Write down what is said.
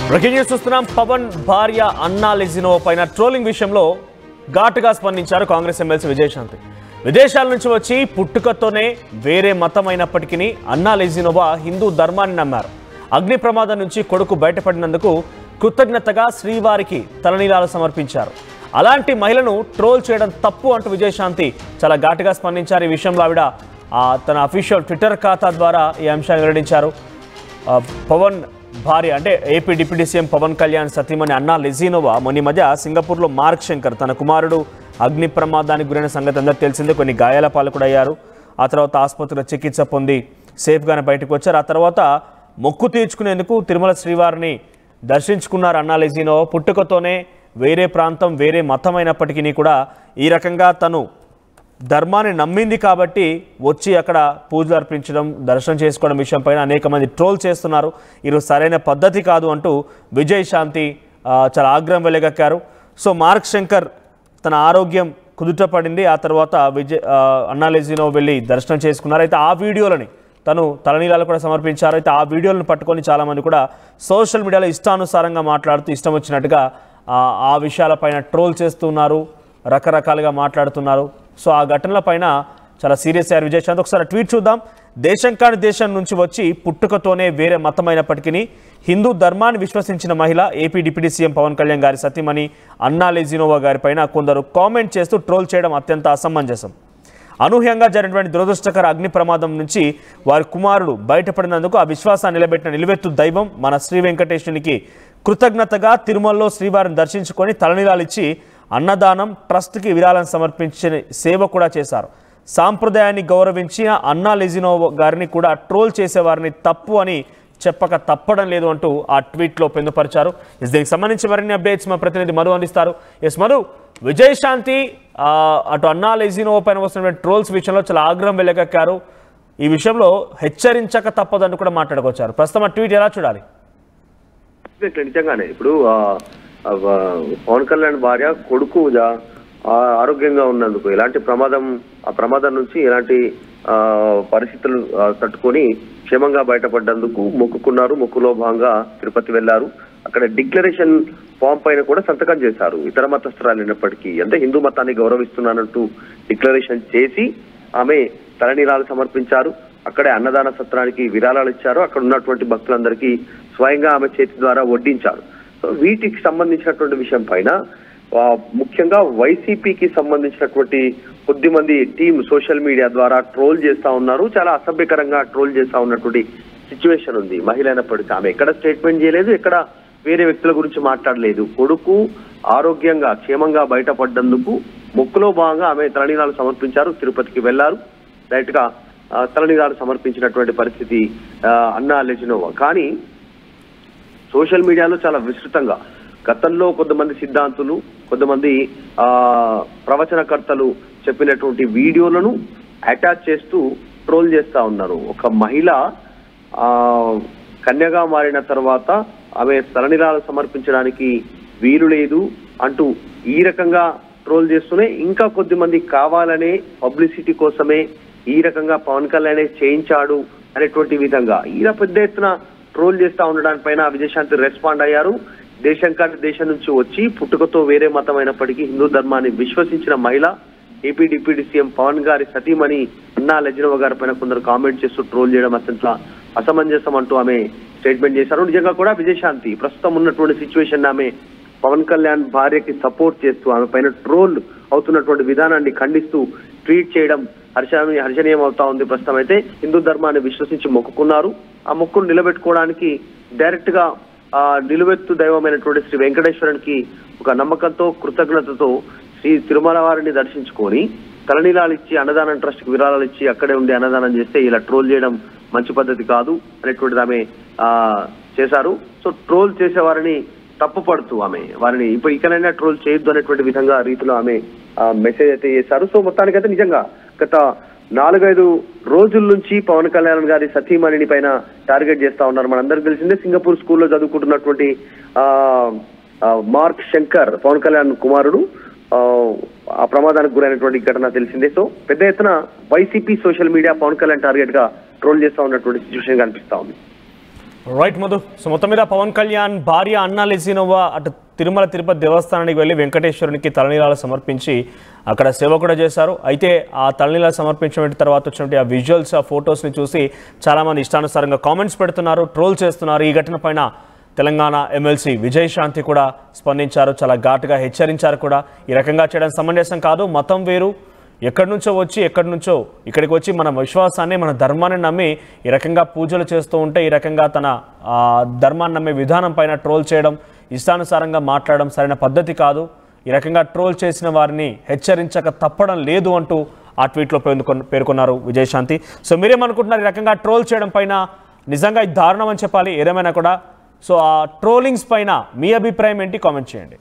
Breaking news చూస్తున్నాం. పవన్ భార్య అన్నా లెజినోవా పైన ట్రోలింగ్ విషయంలో ఘాటుగా స్పందించారు కాంగ్రెస్ ఎమ్మెల్సీ విజయశాంతి. విదేశాల నుంచి వచ్చి పుట్టుకతోనే వేరే మతం అయినప్పటికీ అన్నా లెజినోవా హిందూ ధర్మాన్ని నమ్మారు. అగ్ని ప్రమాదం నుంచి కొడుకు బయటపడినందుకు కృతజ్ఞతగా శ్రీవారికి తలనీలాలు సమర్పించారు. అలాంటి మహిళను ట్రోల్ చేయడం తప్పు అంటూ విజయశాంతి చాలా ఘాటుగా స్పందించారు. ఈ విషయంలో ఆవిడ తన అఫీషియల్ ట్విట్టర్ ఖాతా ద్వారా ఈ అంశాన్ని వెల్లడించారు. పవన్ భార్య అంటే AP deputy CM Pawan Kalyan సతీమణి అన్నా లెజినోవా మొన్న మధ్య సింగపూర్లో మార్క్ శంకర్ తన కుమారుడు అగ్ని ప్రమాదానికి గురైన సంగతి అందరికీ తెలిసిందే. కొన్ని గాయాల పాలు కూడా అయ్యారు. ఆ తర్వాత ఆసుపత్రిలో చికిత్స పొంది సేఫ్గానే బయటకు వచ్చారు. ఆ తర్వాత మొక్కు తీర్చుకునేందుకు తిరుమల శ్రీవారిని దర్శించుకున్నారు అన్నా లెజినోవా. పుట్టుకతోనే వేరే ప్రాంతం వేరే మతం అయినప్పటికీ కూడా ఈ రకంగా తను ధర్మాన్ని నమ్మింది కాబట్టి వచ్చి అక్కడ పూజలు అర్పించడం దర్శనం చేసుకోవడం విషయంపైన అనేక మంది ట్రోల్ చేస్తున్నారు. ఈరోజు సరైన పద్ధతి కాదు అంటూ విజయశాంతి చాలా ఆగ్రహం వెలగక్కారు. సో మార్క్ శంకర్ తన ఆరోగ్యం కుదుటపడింది. ఆ తర్వాత అన్నా లెజినోవా వెళ్ళి దర్శనం చేసుకున్నారు. అయితే ఆ వీడియోలని తను తలనీలాలు కూడా సమర్పించారు. అయితే ఆ వీడియోలను పట్టుకొని చాలామంది కూడా సోషల్ మీడియాలో ఇష్టానుసారంగా మాట్లాడుతూ ఇష్టం వచ్చినట్టుగా ఆ విషయాలపైన ట్రోల్ చేస్తున్నారు, రకరకాలుగా మాట్లాడుతున్నారు. సో ఆ ఘటనల పైన చాలా సీరియస్ అయ్యారు విజయశాంతి. ఒకసారి ట్వీట్ చూద్దాం. దేశం కాని దేశం నుంచి వచ్చి పుట్టుకతోనే వేరే మతమైనప్పటికీ హిందూ ధర్మాన్ని విశ్వసించిన మహిళ AP deputy CM Pawan Kalyan గారి సతీమణి అన్నా లెజినోవా గారి పైన కొందరు కామెంట్ చేస్తూ ట్రోల్ చేయడం అత్యంత అసమంజసం. అనూహ్యంగా జరిగినటువంటి దురదృష్టకర అగ్ని ప్రమాదం నుంచి వారి కుమారుడు బయటపడినందుకు ఆ విశ్వాసాన్ని నిలబెట్టిన నిలువెత్తు దైవం మన శ్రీ వెంకటేశ్వరునికి కృతజ్ఞతగా తిరుమలలో శ్రీవారిని దర్శించుకొని తలనీలాలిచ్చి అన్నదానం ట్రస్ట్కి విరాళం సమర్పించే సేవ కూడా చేశారు. సాంప్రదాయాన్ని గౌరవించిన అన్నా లెజినోవా గారిని కూడా ట్రోల్ చేసేవారిని తప్పు అని చెప్పక తప్పడం లేదు అంటూ ఆ ట్వీట్లో పొందుపరిచారు. దీనికి సంబంధించి మరిన్ని అప్డేట్స్ మా ప్రతినిధి మధు అందిస్తారు. ఎస్ మధు, విజయశాంతి అటు అన్నా లెజినోవా పైన వస్తున్నటువంటి ట్రోల్స్ విషయంలో చాలా ఆగ్రహం వెలగక్కారు. ఈ విషయంలో హెచ్చరించక తప్పదని కూడా మాట్లాడుకొచ్చారు. ప్రస్తుతం ఆ ట్వీట్ ఎలా చూడాలి? నిజంగానే ఇప్పుడు పవన్ కళ్యాణ్ భార్య కొడుకు ఆరోగ్యంగా ఉన్నందుకు ఎలాంటి ప్రమాదం నుంచి ఎలాంటి పరిస్థితులు తట్టుకొని క్షేమంగా బయటపడ్డందుకు మొక్కుకున్నారు. మొక్కులో భాగంగా తిరుపతి వెళ్లారు. అక్కడ డిక్లరేషన్ ఫామ్ పైన కూడా సంతకం చేశారు. ఇతర మతస్థురాలు అయినప్పటికీ అంటే హిందూ మతాన్ని గౌరవిస్తున్నానంటూ డిక్లరేషన్ చేసి ఆమె తలనీలాలు సమర్పించారు. అక్కడే అన్నదాన సత్రానికి విరాళాలు ఇచ్చారు. అక్కడ ఉన్నటువంటి భక్తులందరికీ స్వయంగా ఆమె చేతి ద్వారా వడ్డించారు. వీటికి సంబంధించినటువంటి విషయం పైన ముఖ్యంగా వైసీపీకి సంబంధించినటువంటి కొద్ది మంది టీం సోషల్ మీడియా ద్వారా ట్రోల్ చేస్తా ఉన్నారు. చాలా అసభ్యకరంగా ట్రోల్ చేస్తా ఉన్నటువంటి సిచ్యువేషన్ ఉంది. మహిళ అయినప్పటికీ ఆమె ఎక్కడ స్టేట్మెంట్ చేయలేదు, ఎక్కడ వేరే వ్యక్తుల గురించి మాట్లాడలేదు. కొడుకు ఆరోగ్యంగా క్షేమంగా బయటపడ్డందుకు మొక్కులో భాగంగా ఆమె తలనీలాలు సమర్పించారు. తిరుపతికి వెళ్లారు. డైరెక్ట్ గా తలనీలాలు సమర్పించినటువంటి పరిస్థితి అన్నా లెజినోవా. కానీ సోషల్ మీడియాలో చాలా విస్తృతంగా గతంలో కొంతమంది సిద్ధాంతులు, కొంతమంది ప్రవచనకర్తలు చెప్పినటువంటి వీడియోలను అటాచ్ చేస్తూ ట్రోల్ చేస్తా ఉన్నారు. ఒక మహిళ కన్యగా మారిన తర్వాత ఆమె తలనీలాలు సమర్పించడానికి వీలు లేదు అంటూ ఈ రకంగా ట్రోల్ చేస్తూనే ఇంకా కొద్దిమంది కావాలనే పబ్లిసిటీ కోసమే ఈ రకంగా పవన్ కళ్యాణ్ చేయించాడు అనేటువంటి విధంగా ఇలా పెద్ద ఎత్తున ట్రోల్ చేస్తా ఉండడానిపైన విజయశాంతి రెస్పాండ్ అయ్యారు. దేశం కాని దేశం నుంచి వచ్చి పుట్టుకతో వేరే మతం అయినప్పటికీ హిందూ ధర్మాన్ని విశ్వసించిన మహిళ ఏపీ డిప్యూటీ సీఎం పవన్ గారి సతీమణి అన్నా లెజినోవా గారి పైన కొందరు కామెంట్ చేస్తూ ట్రోల్ చేయడం అత్యంత అసమంజసం అంటూ ఆమె స్టేట్మెంట్ చేశారు. నిజంగా కూడా విజయశాంతి ప్రస్తుతం ఉన్నటువంటి సిచ్యువేషన్ ఆమె పవన్ కళ్యాణ్ భార్యకి సపోర్ట్ చేస్తూ ఆమె పైన ట్రోల్ అవుతున్నటువంటి విధానాన్ని ఖండిస్తూ ట్వీట్ చేయడం హర్షణీయం అవుతా ఉంది. ప్రస్తుతం అయితే హిందూ ధర్మాన్ని విశ్వసించి మొక్కుకున్నారు. ఆ మొక్కును నిలబెట్టుకోవడానికి డైరెక్ట్ గా నిలువెత్తు దైవమైనటువంటి శ్రీ వెంకటేశ్వరునికి ఒక నమ్మకంతో కృతజ్ఞతతో శ్రీ తిరుమల వారిని దర్శించుకొని తలనీలాలు ఇచ్చి అన్నదానం ట్రస్ట్ కి విరాళాలు ఇచ్చి అక్కడే ఉండి అన్నదానం చేస్తే ఇలా ట్రోల్ చేయడం మంచి పద్ధతి కాదు అనేటువంటిది ఆమె చేశారు. సో ట్రోల్ చేసే వారిని తప్పుపడుతూ ఆమె వారిని ఇకనైనా ట్రోల్ చేయొద్దు అనేటువంటి విధంగా రీతిలో ఆమె మెసేజ్ అయితే చేశారు. సో మొత్తానికైతే నిజంగా గత 4-5 రోజుల నుంచి పవన్ కళ్యాణ్ గారి సతీమణిని పైన టార్గెట్ చేస్తా ఉన్నారు. మనందరికీ తెలిసిందే సింగపూర్ స్కూల్లో చదువుకుంటున్నటువంటి మార్క్ శంకర్ పవన్ కళ్యాణ్ కుమారుడు ఆ ప్రమాదానికి గురైనటువంటి ఘటన తెలిసిందే. సో పెద్ద ఎత్తున YCP social media Pawan Kalyan target గా ట్రోల్ చేస్తా ఉన్నటువంటి సిచ్యువేషన్ కనిపిస్తా ఉంది. రైట్ మధు. సో మొత్తం మీద పవన్ కళ్యాణ్ భార్య అన్నా లెసినోవా అటు తిరుమల తిరుపతి దేవస్థానానికి వెళ్ళి వెంకటేశ్వరునికి తలనీలాలు సమర్పించి అక్కడ సేవ కూడా చేశారు. అయితే ఆ తలనీలాలు సమర్పించిన తర్వాత వచ్చినటువంటి ఆ విజువల్స్, ఆ ఫొటోస్ని చూసి చాలామంది ఇష్టానుసారంగా కామెంట్స్ పెడుతున్నారు, ట్రోల్ చేస్తున్నారు. ఈ ఘటన పైన తెలంగాణ ఎమ్మెల్సీ విజయశాంతి కూడా స్పందించారు, చాలా ఘాటుగా హెచ్చరించారు కూడా. ఈ రకంగా చేయడం సమంజసం కాదు. మతం వేరు, ఎక్కడి నుంచో వచ్చి ఇక్కడికి వచ్చి మన విశ్వాసాన్ని, మన ధర్మాన్ని నమ్మి ఈ రకంగా పూజలు చేస్తూ ఉంటే ఈ రకంగా తన ధర్మాన్ని నమ్మే విధానం పైన ట్రోల్ చేయడం, ఇష్టానుసారంగా మాట్లాడడం సరైన పద్ధతి కాదు. ఈ రకంగా ట్రోల్ చేసిన వారిని హెచ్చరించక తప్పడం లేదు అంటూ ఆ ట్వీట్లో పేర్కొన్నారు విజయశాంతి. సో మీరేమనుకుంటున్నారు ఈ రకంగా ట్రోల్ చేయడం పైన? నిజంగా ఇది దారుణం అని చెప్పాలి ఏదేమైనా కూడా. సో ఆ ట్రోలింగ్స్ పైన మీ అభిప్రాయం ఏంటి? కామెంట్ చేయండి.